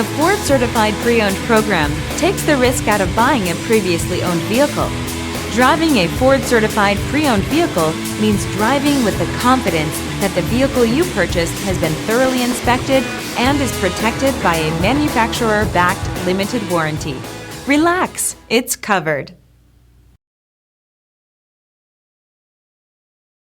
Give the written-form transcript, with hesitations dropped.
The Ford Certified Pre-Owned program takes the risk out of buying a previously owned vehicle. Driving a Ford Certified Pre-Owned vehicle means driving with the confidence that the vehicle you purchased has been thoroughly inspected and is protected by a manufacturer-backed limited warranty. Relax, it's covered.